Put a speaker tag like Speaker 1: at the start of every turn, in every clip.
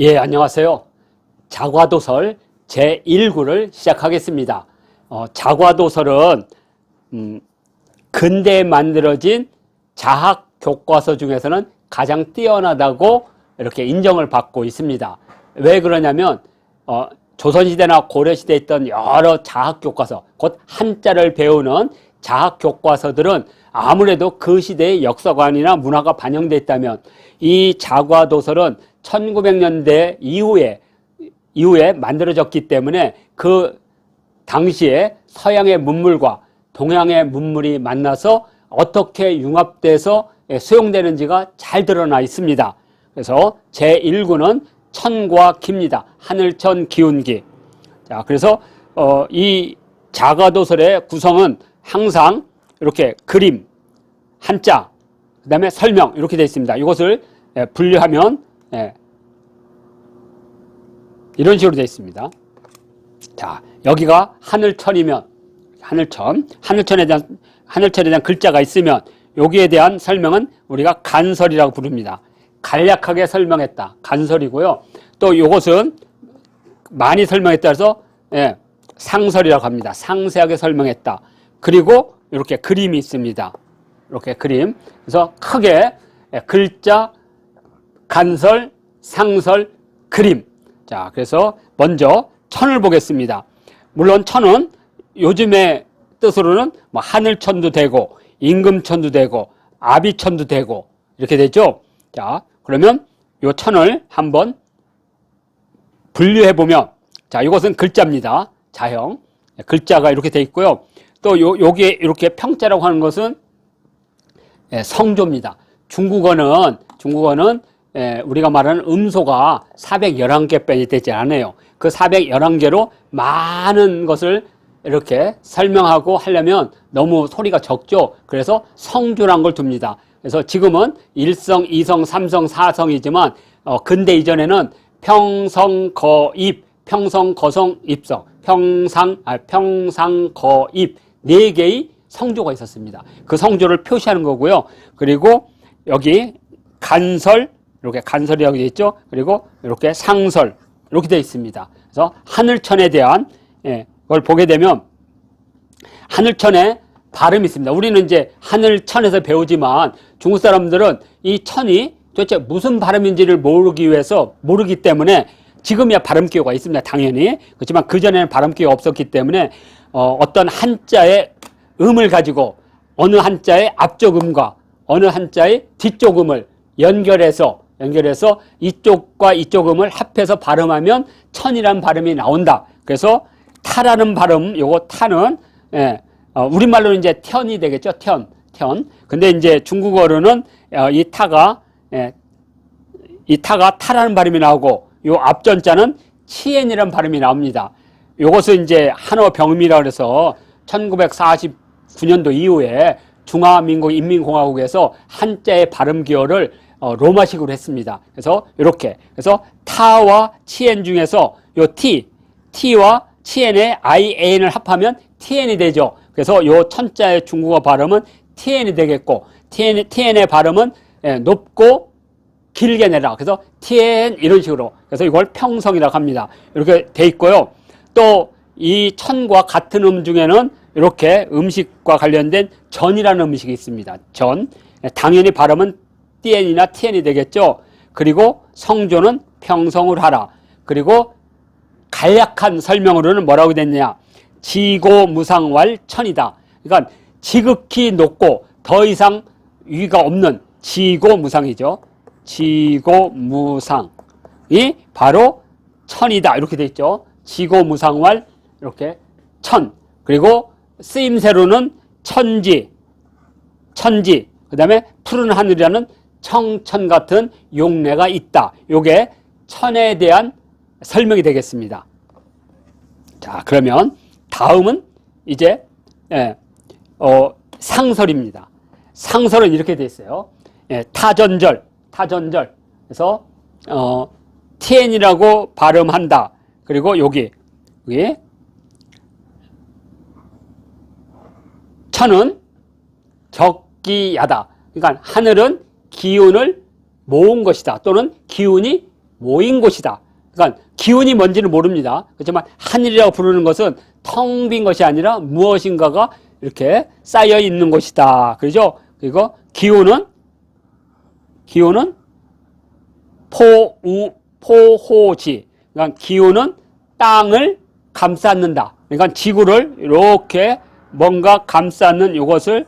Speaker 1: 예, 안녕하세요. 자과도설 제1구를 시작하겠습니다. 자과도설은 근대에 만들어진 자학 교과서 중에서는 가장 뛰어나다고 이렇게 인정을 받고 있습니다. 왜 그러냐면 조선시대나 고려시대에 있던 여러 자학 교과서, 곧 한자를 배우는 자학 교과서들은 아무래도 그 시대의 역사관이나 문화가 반영되어 있다면 이 자과도설은 1900년대 이후에 만들어졌기 때문에 그 당시에 서양의 문물과 동양의 문물이 만나서 어떻게 융합돼서 수용되는지가 잘 드러나 있습니다. 그래서 제1구는 천과 기입니다. 하늘천 기운기. 자, 그래서 이 자과도설의 구성은 항상 이렇게 그림, 한자, 그 다음에 설명 이렇게 되어 있습니다. 이것을 분류하면 이런 식으로 되어 있습니다. 자, 여기가 하늘천이면 하늘천에 대한 글자가 있으면 여기에 대한 설명은 우리가 간설이라고 부릅니다. 간략하게 설명했다. 간설이고요. 또 이것은 많이 설명했다 해서 상설이라고 합니다. 상세하게 설명했다. 그리고 이렇게 그림이 있습니다. 이렇게 그림. 그래서 크게 글자, 간설, 상설, 그림. 자, 그래서 먼저 천을 보겠습니다. 물론 천은 요즘의 뜻으로는 뭐 하늘천도 되고 임금천도 되고 아비천도 되고 이렇게 되죠. 자, 그러면 요 천을 한번 분류해 보면, 자, 이것은 글자입니다. 자형. 글자가 이렇게 돼 있고요. 또 요게 이렇게 평자라고 하는 것은 성조입니다. 중국어는 우리가 말하는 음소가 411개 빼이 되지 않아요. 그 411개로 많은 것을 이렇게 설명하고 하려면 너무 소리가 적죠. 그래서 성조란 걸 둡니다. 그래서 지금은 1성, 2성, 3성, 4성이지만 근대 이전에는 평성, 거입, 평성, 거성, 입성, 평상, 거입 4개의 성조가 있었습니다. 그 성조를 표시하는 거고요. 그리고 여기 간설, 이렇게 간설이라고 되어 있죠. 그리고 이렇게 상설, 이렇게 되어 있습니다. 그래서 하늘천에 대한 걸 보게 되면 하늘천에 발음이 있습니다. 우리는 이제 하늘천에서 배우지만 중국 사람들은 이 천이 도대체 무슨 발음인지를 모르기 때문에 지금이야 발음 기호가 있습니다. 당연히. 그렇지만 그전에는 발음 기호가 없었기 때문에 어떤 한자의 음을 가지고 어느 한자의 앞쪽 음과 어느 한자의 뒤쪽 음을 연결해서 이쪽과 이쪽 음을 합해서 발음하면 천이라는 발음이 나온다. 그래서 타라는 발음, 요거 타는 우리말로는 이제 텐이 되겠죠. 텐. 근데 이제 중국어로는 이 타가 타라는 발음이 나오고 요 앞전자는 치엔이라는 발음이 나옵니다. 요것은 이제 한어병음이라 그래서 1949년도 이후에 중화민국 인민공화국에서 한자의 발음 기호를 로마식으로 했습니다. 그래서 이렇게. 그래서 타와 치엔 중에서 요 T와 치엔의 IAN을 합하면 TN이 되죠. 그래서 요 천자의 중국어 발음은 TN이 되겠고, TN의 발음은 높고 길게 내라. 그래서 TN 이런 식으로. 그래서 이걸 평성이라고 합니다. 이렇게 돼 있고요. 또 이 천과 같은 음 중에는 이렇게 음식과 관련된 전이라는 음식이 있습니다. 전. 당연히 발음은 TN이나 TN이 되겠죠. 그리고 성조는 평성을 하라. 그리고 간략한 설명으로는 뭐라고 됐냐. 지고무상왈 천이다. 그러니까 지극히 높고 더 이상 위가 없는 지고무상이죠. 지고무상이 바로 천이다. 이렇게 돼 있죠. 지고무상왈 이렇게 천. 그리고 쓰임새로는 천지, 그 다음에 푸른 하늘이라는 청천 같은 용례가 있다. 요게 천에 대한 설명이 되겠습니다. 자, 그러면 다음은 이제 상설입니다. 상설은 이렇게 돼 있어요. 타전절. 그래서 TN이라고 발음한다. 그리고 여기 천은 적기야다. 그러니까 하늘은 기운을 모은 것이다. 또는 기운이 모인 곳이다. 그러니까 기운이 뭔지는 모릅니다. 그렇지만 하늘이라고 부르는 것은 텅 빈 것이 아니라 무엇인가가 이렇게 쌓여 있는 곳이다. 그죠? 그리고 기운은 포호지. 그러니까 기운은 땅을 감쌌는다. 그러니까 지구를 이렇게 뭔가 감쌌는 이것을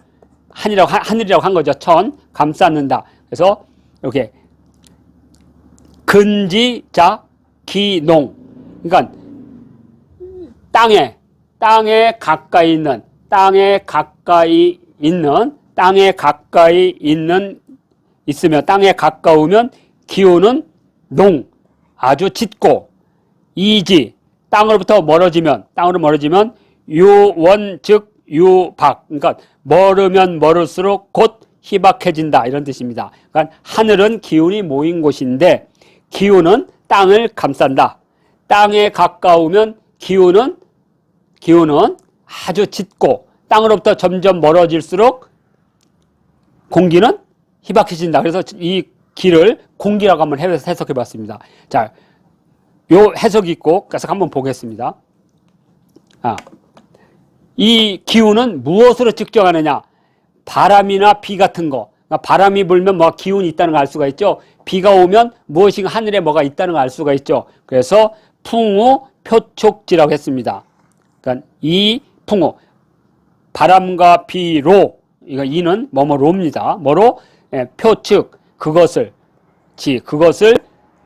Speaker 1: 하늘이라고 한 거죠. 천, 감쌌는다. 그래서 이렇게 근지자 기농. 그러니까 땅에 가까우면 기운은 농, 아주 짙고, 이지, 땅으로 멀어지면 유원, 즉 유박. 그러니까 멀으면 멀을수록 곧 희박해진다, 이런 뜻입니다. 그러니까 하늘은 기운이 모인 곳인데 기운은 땅을 감싼다. 땅에 가까우면 기운은 아주 짙고, 땅으로부터 점점 멀어질수록 공기는 희박해진다. 그래서 이 기를 공기라고 한번 해석해 봤습니다. 자, 요 해석이 있고 계속 한번 보겠습니다. 이 기운은 무엇으로 측정하느냐? 바람이나 비 같은 거. 그러니까 바람이 불면 뭐 기운이 있다는 걸 알 수가 있죠. 비가 오면 무엇인가 하늘에 뭐가 있다는 걸 알 수가 있죠. 그래서 풍우 표촉지라고 했습니다. 그러니까 이 풍우, 바람과 비로, 이거 이는 뭐뭐로입니다. 뭐로? 표측, 그것을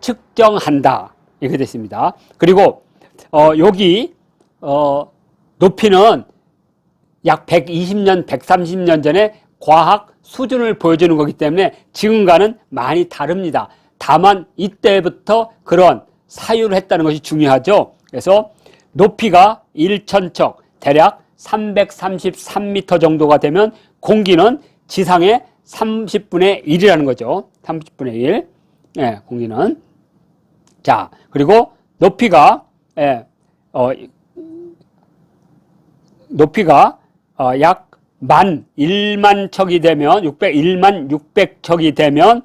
Speaker 1: 측정한다. 이렇게 됐습니다. 그리고 여기 높이는 약 120년, 130년 전에 과학 수준을 보여주는 거기 때문에 지금과는 많이 다릅니다. 다만 이때부터 그런 사유를 했다는 것이 중요하죠. 그래서 높이가 1천척, 대략 333m 정도가 되면 공기는 지상의 30분의 1이라는 거죠. 30분의 1. 예, 공기는. 자, 그리고 높이가 약 1만 척이 되면 1만 600척이 되면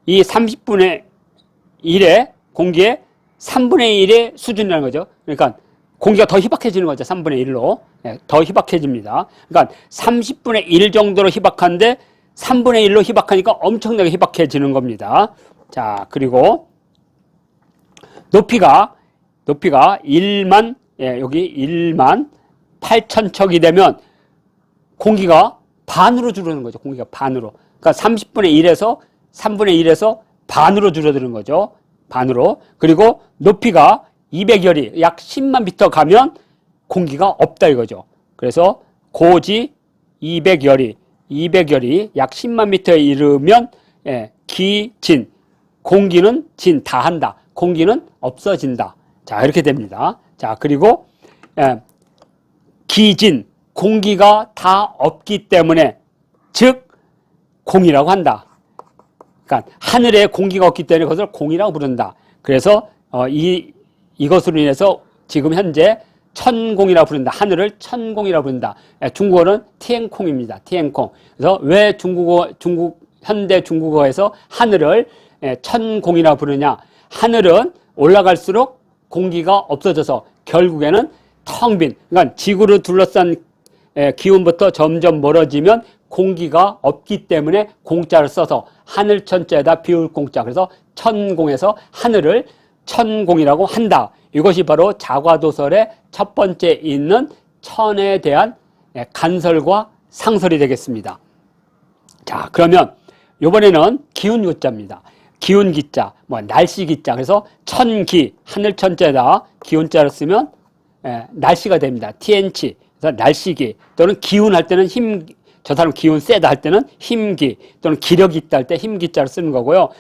Speaker 1: 이 30분의 1의 공기의 3분의 1의 수준이라는 거죠. 그러니까 공기가 더 희박해지는 거죠. 3분의 1로. 더 희박해집니다. 그러니까 30분의 1 정도로 희박한데 3분의 1로 희박하니까 엄청나게 희박해지는 겁니다. 자, 그리고 높이가 1만, 여기 1만 8천 척이 되면 공기가 반으로 줄어드는 거죠. 공기가 반으로. 그러니까 30분의 1에서 3분의 1에서 반으로 줄어드는 거죠. 반으로. 그리고 높이가 200열이 약 10만 미터 가면 공기가 없다 이거죠. 그래서 고지 200열이 약 10만 미터에 이르면 기진, 공기는 다한다. 공기는 없어진다. 자, 이렇게 됩니다. 자, 그리고 기진, 공기가 다 없기 때문에 즉 공이라고 한다. 그러니까 하늘에 공기가 없기 때문에 그것을 공이라고 부른다. 그래서 이것으로 인해서 지금 현재 천공이라고 부른다. 하늘을 천공이라고 부른다. 중국어는 티엔콩입니다. 티엔콩. 그래서 왜 현대 중국어에서 하늘을 천공이라고 부르냐? 하늘은 올라갈수록 공기가 없어져서 결국에는 텅 빈, 그러니까 지구를 둘러싼 기운부터 점점 멀어지면 공기가 없기 때문에 공자를 써서 하늘 천자에다 비울 공자. 그래서 천공에서 하늘을 천공이라고 한다. 이것이 바로 자과도설의 첫 번째 있는 천에 대한 간설과 상설이 되겠습니다. 자, 그러면 이번에는 기운유자입니다. 기운기자, 날씨기자. 그래서 천기, 하늘 천자에다 기운자를 쓰면 날씨가 됩니다. TN치. 그래서 날씨기 또는 기운할 때는 저 사람 기운 세다 할 때는 힘기 또는 기력이 있다 할 때 힘기자를 쓰는 거고요.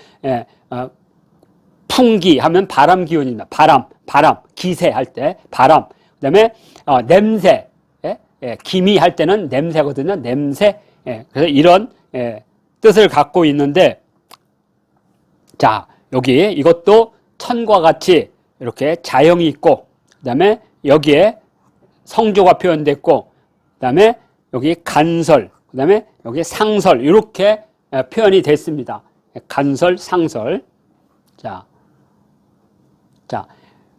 Speaker 1: 풍기 하면 바람 기운입니다. 바람, 기세 할 때 바람. 그다음에 냄새, 기미 할 때는 냄새거든요. 냄새. 그래서 이런 뜻을 갖고 있는데, 자, 여기 이것도 천과 같이 이렇게 자형이 있고, 그다음에 여기에 성조가 표현됐고, 그다음에 여기 간설, 그다음에 여기 상설 이렇게 표현이 됐습니다. 간설, 상설. 자, 자,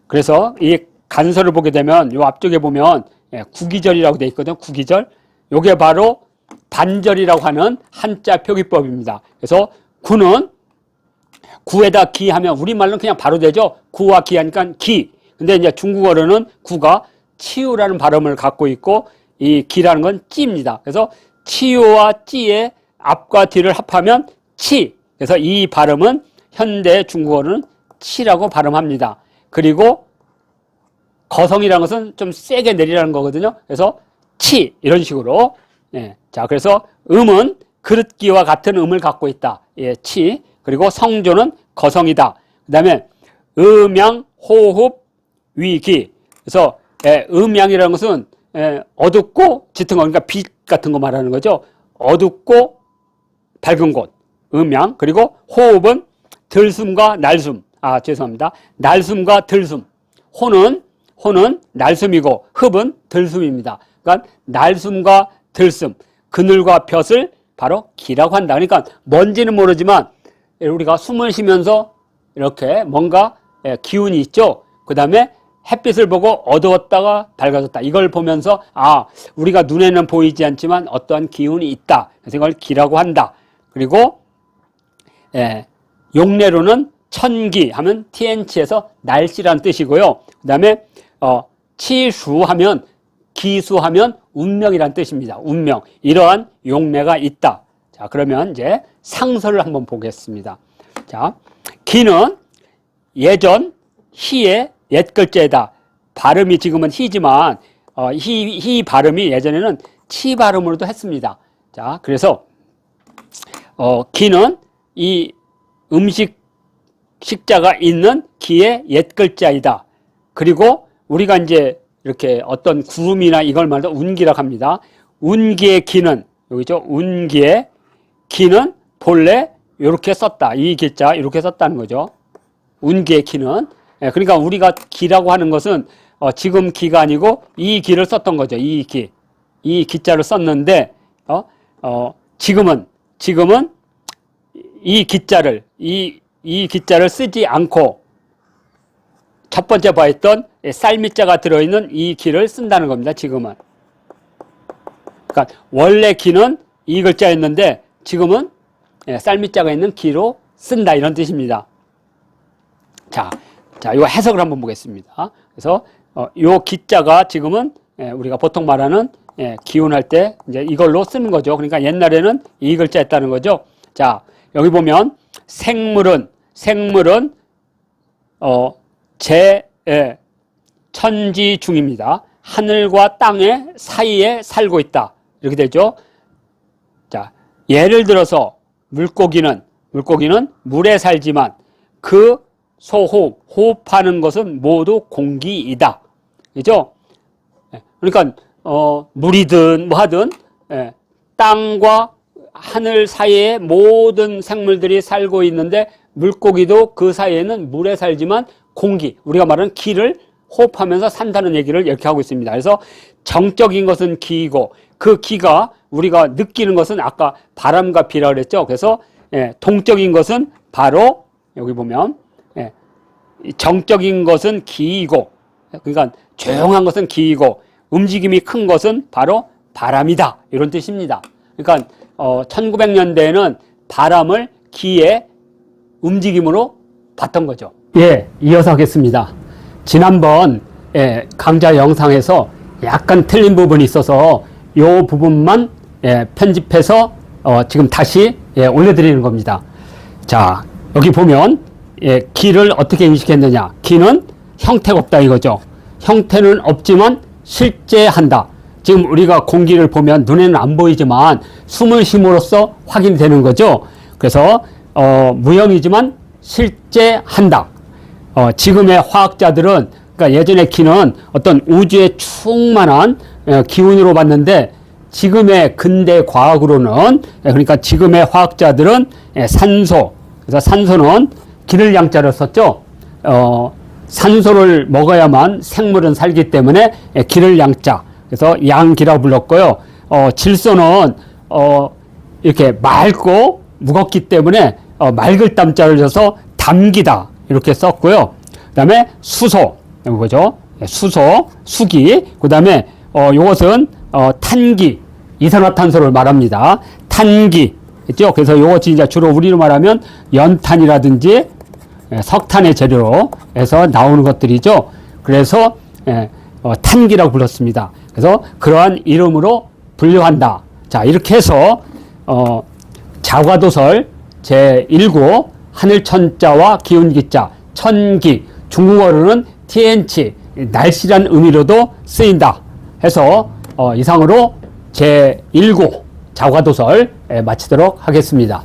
Speaker 1: 그래서 이 간서를 보게 되면 요 앞쪽에 보면 구기절이라고 되어 있거든요. 구기절. 요게 바로 반절이라고 하는 한자 표기법입니다. 그래서 구는 구에다 기 하면 우리말로는 그냥 바로 되죠. 구와 기 하니까 기. 근데 이제 중국어로는 구가 치유라는 발음을 갖고 있고 이 기라는 건 찌입니다. 그래서 치유와 찌의 앞과 뒤를 합하면 치. 그래서 이 발음은 현대 중국어는 치라고 발음합니다. 그리고 거성이라는 것은 좀 세게 내리라는 거거든요. 그래서 치 이런 식으로. 예. 자, 그래서 음은 그릇기와 같은 음을 갖고 있다. 예, 치. 그리고 성조는 거성이다. 그다음에 음양, 호흡, 위기. 그래서 음양이라는 것은 어둡고 짙은 거, 그러니까 빛 같은 거 말하는 거죠. 어둡고 밝은 곳, 음양. 그리고 호흡은 들숨과 날숨. 아, 죄송합니다. 날숨과 들숨. 호는 날숨이고 흡은 들숨입니다. 그러니까 날숨과 들숨, 그늘과 볕을 바로 기라고 한다. 그러니까 뭔지는 모르지만 우리가 숨을 쉬면서 이렇게 뭔가 기운이 있죠. 그 다음에 햇빛을 보고 어두웠다가 밝아졌다. 이걸 보면서 아, 우리가 눈에는 보이지 않지만 어떠한 기운이 있다. 그래서 이걸 기라고 한다. 그리고 용례로는 천기 하면 TN치에서 날씨라는 뜻이고요. 그 다음에 치수하면 기수하면 운명이라는 뜻입니다. 운명. 이러한 용례가 있다. 자, 그러면 이제 상서를 한번 보겠습니다. 자, 기는 예전 희의 옛 글자이다. 발음이 지금은 희지만 희 발음이 예전에는 치 발음으로도 했습니다. 자, 그래서 기는 이 음식 식자가 있는 기의 옛 글자이다. 그리고 우리가 이제 이렇게 어떤 구름이나 이걸 말해서 운기라고 합니다. 운기의 기는 여기죠. 운기의 기는 본래 이렇게 썼다. 이 기자 이렇게 썼다는 거죠. 운기의 기는. 그러니까 우리가 기라고 하는 것은 지금 기가 아니고 이 기를 썼던 거죠. 이 기. 이 기자를 썼는데 지금은 이 기자를 쓰지 않고 첫 번째 봐있던 쌀미자가 들어있는 이 기를 쓴다는 겁니다. 지금은. 그러니까 원래 기는 이 글자였는데 지금은 쌀미자가 있는 기로 쓴다 이런 뜻입니다. 자, 이거 해석을 한번 보겠습니다. 그래서 요 기자가 지금은 우리가 보통 말하는 기운할 때 이제 이걸로 쓰는 거죠. 그러니까 옛날에는 이 글자였다는 거죠. 자, 여기 보면 생물은 천지 중입니다. 하늘과 땅의 사이에 살고 있다. 이렇게 되죠. 자, 예를 들어서 물고기는 물에 살지만 그 호흡하는 것은 모두 공기이다. 그죠? 그러니까 물이든 뭐 하든 땅과 하늘 사이에 모든 생물들이 살고 있는데 물고기도 그 사이에는 물에 살지만 공기, 우리가 말하는 기를 호흡하면서 산다는 얘기를 이렇게 하고 있습니다. 그래서 정적인 것은 기이고 그 기가 우리가 느끼는 것은 아까 바람과 비라고 그랬죠. 그래서 동적인 것은 바로 여기 보면 정적인 것은 기이고, 그러니까 조용한 것은 기이고 움직임이 큰 것은 바로 바람이다. 이런 뜻입니다. 그러니까 1900년대에는 바람을 기의 움직임으로 봤던 거죠. 예, 이어서 하겠습니다. 지난번 강좌 영상에서 약간 틀린 부분이 있어서 이 부분만 편집해서 지금 다시 올려드리는 겁니다. 자, 여기 보면 기를 어떻게 인식했느냐. 기는 형태가 없다 이거죠. 형태는 없지만 실제 한다. 지금 우리가 공기를 보면 눈에는 안 보이지만 숨을 쉼으로써 확인이 되는 거죠. 그래서 무형이지만 실제 한다. 지금의 화학자들은, 그러니까 예전의 기는 어떤 우주의 충만한 기운으로 봤는데 지금의 근대 과학으로는, 그러니까 지금의 화학자들은 산소, 그래서 산소는 기를 양자를 썼죠. 산소를 먹어야만 생물은 살기 때문에 기를 양자, 그래서 양기라고 불렀고요. 질소는 이렇게 맑고 무겁기 때문에 맑을 땀자를 줘서 담기다 이렇게 썼고요. 그다음에 수소, 뭐죠? 수소, 수기. 그다음에 요것은 탄기, 이산화탄소를 말합니다. 탄기, 있죠? 그래서 요것이 이제 주로 우리로 말하면 연탄이라든지 석탄의 재료로 해서 나오는 것들이죠. 그래서 탄기라고 불렀습니다. 그래서 그러한 이름으로 분류한다. 자, 이렇게 해서 자과도설 제1구 하늘천자와 기운기자 천기, 중국어로는 티엔치, 날씨란 의미로도 쓰인다 해서 이상으로 제1구 자과도설 마치도록 하겠습니다.